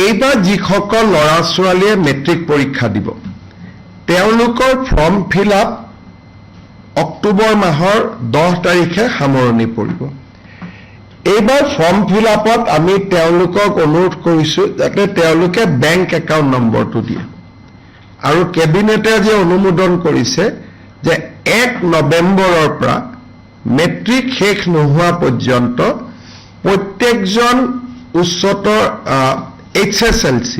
এইবাৰ যিসকল ল'ৰা ছোৱালীয়ে মেট্ৰিক পৰীক্ষা দিব তেওঁলোকৰ ফৰ্ম ফিল আপ অক্টোবৰ মাহৰ 10 তাৰিখে সামৰণি পৰিব। এইবাৰ ফৰ্ম ফিল আপত আমি তেওঁলোকক অনুৰোধ কৰিছো যাতে তেওঁলোকে বেংক একাউণ্ট নম্বৰটো দিয়ে আৰু কেবিনেটে যে অনুমোদন কৰিছে যে 1 নৱেম্বৰৰ পৰা মেট্ৰিক শেষ নোহোৱা পৰ্যন্ত প্ৰত্যেকজন উচ্চতৰ HSLC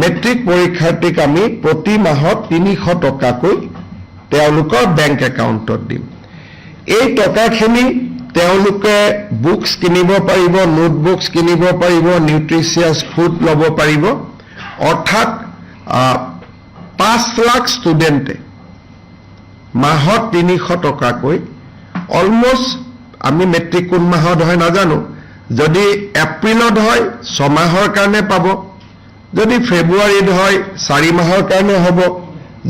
মেট্ৰিক পৰীক্ষাৰ্থীক আমি প্ৰতি মাহত 300 টকাকৈ তেওঁলোকৰ বেংক একাউণ্টত দিম। এই টকাখিনি তেওঁলোকে বুকস কিনিব পাৰিব, নোটবুকস কিনিব পাৰিব, নিউট্ৰিচিয়াছ ফুড ল'ব পাৰিব। অৰ্থাৎ 5 লাখ ষ্টুডেণ্টে মাহত 300 টকাকৈ অলমোষ্ট আমি মেট্ৰিক কোন মাহত হয় নাজানো, যদি এপ্ৰিলত হয় 6 মাহৰ কাৰণে পাব, যদি ফেব্ৰুৱাৰীত হয় 4 মাহৰ কাৰণে হ'ব,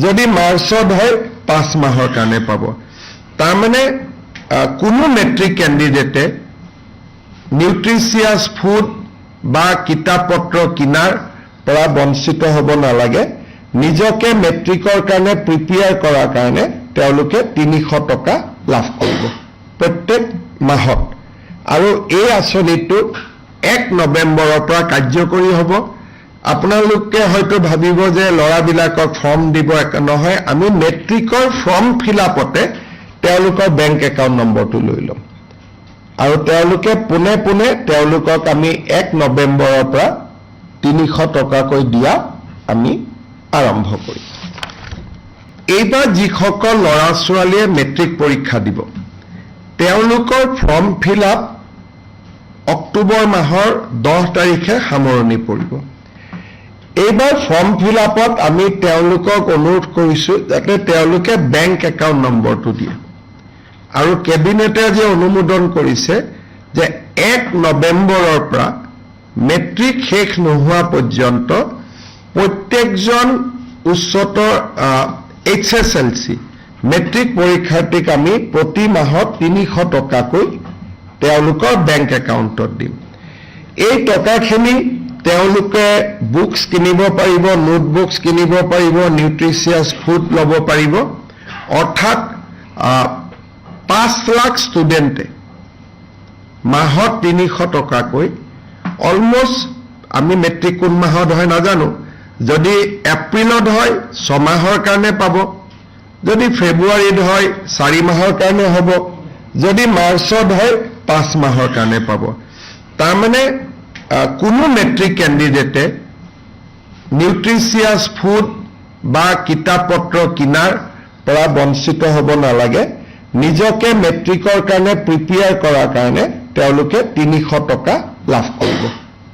যদি মাৰ্চত হয় 5 মাহৰ কাৰণে পাব। তাৰমানে কোনো মেট্ৰিক কেণ্ডিডেটে নিউট্ৰিচিয়াছ ফুড বা কিতাপ পত্ৰ কিনাৰ পৰা বঞ্চিত হ'ব নালাগে। নিজকে মেট্ৰিকৰ কাৰণে প্ৰিপেয়াৰ কৰাৰ কাৰণে তেওঁলোকে 300 টকা লাভ কৰিব প্ৰত্যেক মাহত। আৰু এই আঁচনিটো 1 নৱেম্বৰৰ পৰা কাৰ্যকৰী হ'ব। আপোনালোকে হয়তো ভাবিব যে ল'ৰাবিলাকক ফৰ্ম দিব, নহয়, আমি মেট্ৰিকৰ ফৰ্ম ফিল আপতে তেওঁলোকৰ বেংক একাউণ্ট নম্বৰটো লৈ ল'ম আৰু তেওঁলোকে পোনে পোনে তেওঁলোকক আমি 1 নৱেম্বৰৰ পৰা 300 টকাকৈ দিয়া আমি আৰম্ভ কৰিম। এইবাৰ যিসকল ল'ৰা ছোৱালীয়ে মেট্ৰিক পৰীক্ষা দিব তেওঁলোকৰ ফৰ্ম ফিল আপ অক্টোবৰ মাহৰ 10 তাৰিখে সামৰণি পৰিব। এইবাৰ ফৰ্ম ফিল আপত আমি তেওঁলোকক অনুৰোধ কৰিছো যাতে তেওঁলোকে বেংক একাউণ্ট নম্বৰটো দিয়ে আৰু কেবিনেটে যে অনুমোদন কৰিছে যে 1 নৱেম্বৰৰ পৰা মেট্ৰিক শেষ নোহোৱা পৰ্যন্ত প্ৰত্যেকজন উচ্চতৰ HSLC মেট্ৰিক পৰীক্ষাৰ্থীক আমি প্ৰতি মাহত 300 টকাকৈ তেওঁলোকৰ বেংক একাউণ্টত দিম। এই টকাখিনি তেওঁলোকে বুকস কিনিব পাৰিব, নোটবুকস কিনিব পাৰিব, নিউট্ৰিচিয়াছ ফুড ল'ব পাৰিব। অৰ্থাৎ 5 লাখ ষ্টুডেণ্টে মাহত 300 টকাকৈ অলমোষ্ট আমি মেট্ৰিক কোন মাহত হয় নাজানো, যদি এপ্ৰিলত হয় 6 মাহৰ কাৰণে পাব, যদি ফেব্ৰুৱাৰীত হয় 4 মাহৰ কাৰণে হ'ব, যদি মাৰ্চত হয় 5 মাহৰ কাৰণে পাব। তাৰমানে কোনো মেট্ৰিক কেণ্ডিডেটে নিউট্ৰিচিয়াছ ফুড বা কিতাপ পত্ৰ কিনাৰ পৰা বঞ্চিত হ'ব নালাগে। নিজকে মেট্ৰিকৰ কাৰণে প্ৰিপেয়াৰ কৰাৰ কাৰণে তেওঁলোকে 300 টকা লাভ কৰিব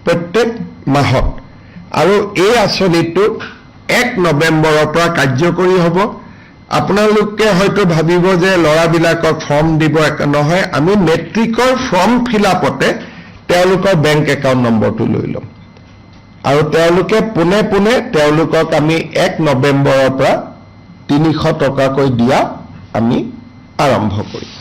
প্ৰত্যেক মাহত। আৰু এই আঁচনিটো 1 নৱেম্বৰৰ পৰা কাৰ্যকৰী হ'ব। আপোনালোকে হয়তো ভাবিব যে ল'ৰাবিলাকক ফৰ্ম দিব, নহয়, আমি মেট্ৰিকৰ ফৰ্ম ফিল আপতে তেওঁলোকৰ বেংক একাউণ্ট নম্বৰটো লৈ ল'ম আৰু তেওঁলোকে পোনে পোনে তেওঁলোকক আমি 1 নৱেম্বৰৰ পৰা 300 টকাকৈ দিয়া আমি আৰম্ভ কৰিম।